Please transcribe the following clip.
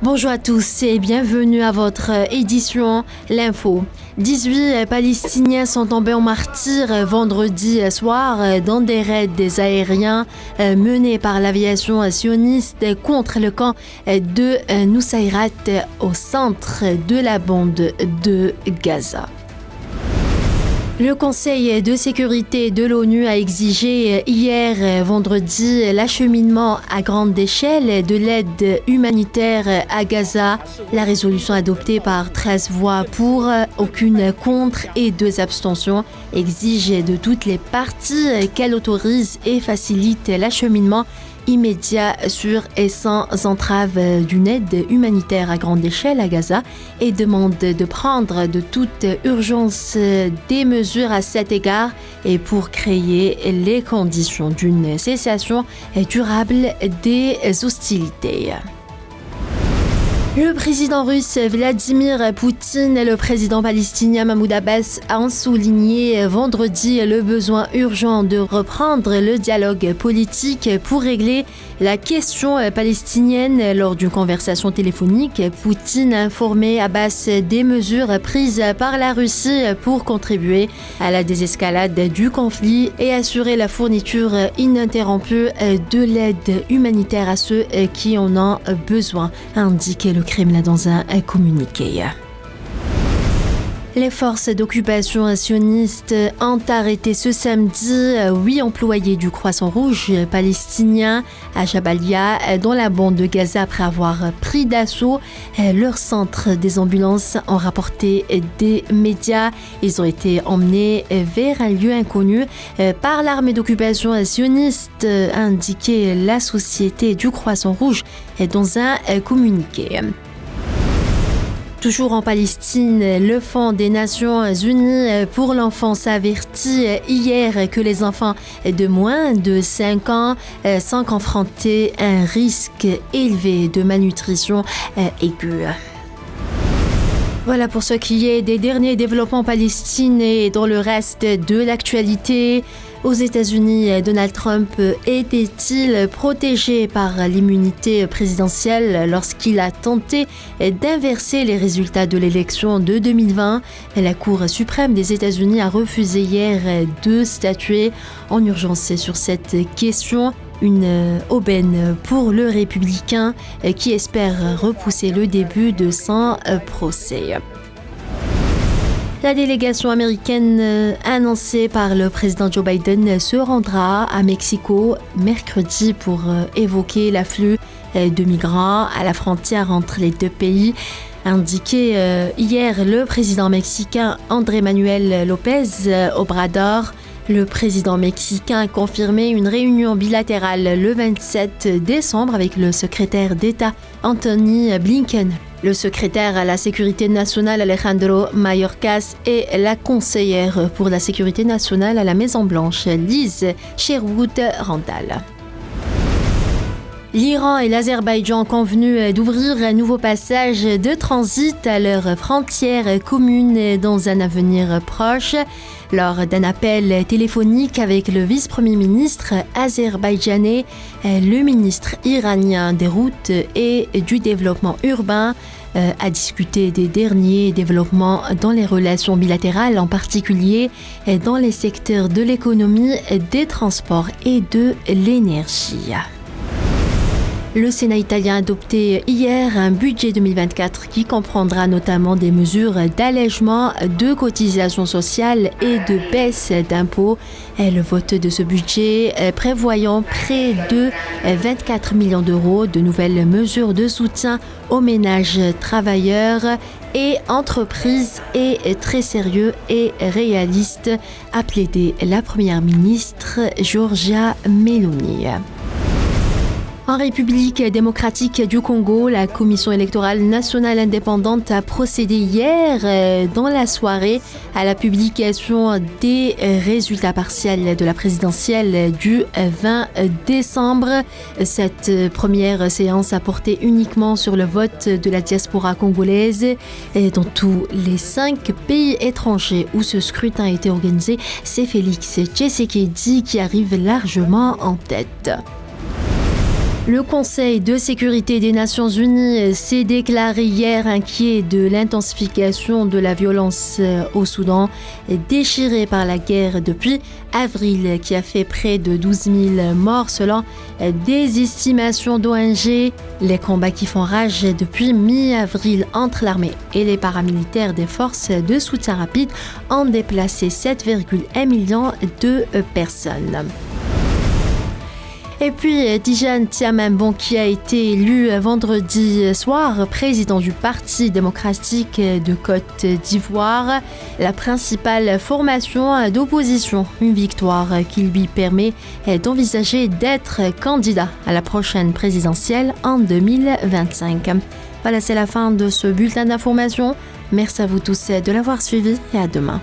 Bonjour à tous et bienvenue à votre édition L'Info. 18 Palestiniens sont tombés en martyrs vendredi soir dans des raids aériens menés par l'aviation sioniste contre le camp de Nusayrat au centre de la bande de Gaza. Le Conseil de sécurité de l'ONU a exigé hier vendredi l'acheminement à grande échelle de l'aide humanitaire à Gaza. La résolution adoptée par 13 voix pour, aucune contre et 2 abstentions exige de toutes les parties qu'elle autorise et facilite l'acheminement immédiat, sûr et sans entrave d'une aide humanitaire à grande échelle à Gaza et demande de prendre de toute urgence des mesures à cet égard et pour créer les conditions d'une cessation durable des hostilités. Le président russe Vladimir Poutine et le président palestinien Mahmoud Abbas ont souligné vendredi le besoin urgent de reprendre le dialogue politique pour régler la question palestinienne. Lors d'une conversation téléphonique, Poutine a informé Abbas des mesures prises par la Russie pour contribuer à la désescalade du conflit et assurer la fourniture ininterrompue de l'aide humanitaire à ceux qui en ont besoin, a indiqué le Kremlin dans un communiqué. Les forces d'occupation sionistes ont arrêté ce samedi 8 employés du Croissant Rouge palestinien à Jabalia dans la bande de Gaza après avoir pris d'assaut leur centre. Des ambulances ont rapporté des médias. Ils ont été emmenés vers un lieu inconnu par l'armée d'occupation sioniste, a indiqué la Société du Croissant Rouge dans un communiqué. Toujours en Palestine, le Fonds des Nations Unies pour l'enfance avertit hier que les enfants de moins de 5 ans sont confrontés à un risque élevé de malnutrition aiguë. Voilà pour ce qui est des derniers développements en Palestine et dans le reste de l'actualité. Aux États-Unis, Donald Trump était-il protégé par l'immunité présidentielle lorsqu'il a tenté d'inverser les résultats de l'élection de 2020? La Cour suprême des États-Unis a refusé hier de statuer en urgence sur cette question. Une aubaine pour le républicain qui espère repousser le début de son procès. La délégation américaine annoncée par le président Joe Biden se rendra à Mexico mercredi pour évoquer l'afflux de migrants à la frontière entre les deux pays. Indiqué hier le président mexicain Andrés Manuel López Obrador. Le président mexicain a confirmé une réunion bilatérale le 27 décembre avec le secrétaire d'État Anthony Blinken, le secrétaire à la sécurité nationale Alejandro Mayorkas et la conseillère pour la sécurité nationale à la Maison-Blanche Liz Sherwood-Randall. L'Iran et l'Azerbaïdjan ont convenu d'ouvrir un nouveau passage de transit à leur frontière commune dans un avenir proche. Lors d'un appel téléphonique avec le vice-premier ministre azerbaïdjanais, le ministre iranien des routes et du développement urbain a discuté des derniers développements dans les relations bilatérales, en particulier dans les secteurs de l'économie, des transports et de l'énergie. Le Sénat italien a adopté hier un budget 2024 qui comprendra notamment des mesures d'allègement de cotisations sociales et de baisse d'impôts. Le vote de ce budget prévoyant près de 24 millions d'euros de nouvelles mesures de soutien aux ménages travailleurs et entreprises est très sérieux et réaliste, a plaidé la première ministre Giorgia Meloni. En République démocratique du Congo, la Commission électorale nationale indépendante a procédé hier dans la soirée à la publication des résultats partiels de la présidentielle du 20 décembre. Cette première séance a porté uniquement sur le vote de la diaspora congolaise. Dans tous les 5 pays étrangers où ce scrutin a été organisé, c'est Félix Tshisekedi qui arrive largement en tête. Le Conseil de sécurité des Nations Unies s'est déclaré hier inquiet de l'intensification de la violence au Soudan, déchiré par la guerre depuis avril, qui a fait près de 12 000 morts selon des estimations d'ONG. Les combats qui font rage depuis mi-avril entre l'armée et les paramilitaires des forces de soutien rapide ont déplacé 7,1 millions de personnes. Et puis Tidjane Tiamembo, qui a été élu vendredi soir président du Parti démocratique de Côte d'Ivoire, la principale formation d'opposition, une victoire qui lui permet d'envisager d'être candidat à la prochaine présidentielle en 2025. Voilà, c'est la fin de ce bulletin d'information. Merci à vous tous de l'avoir suivi et à demain.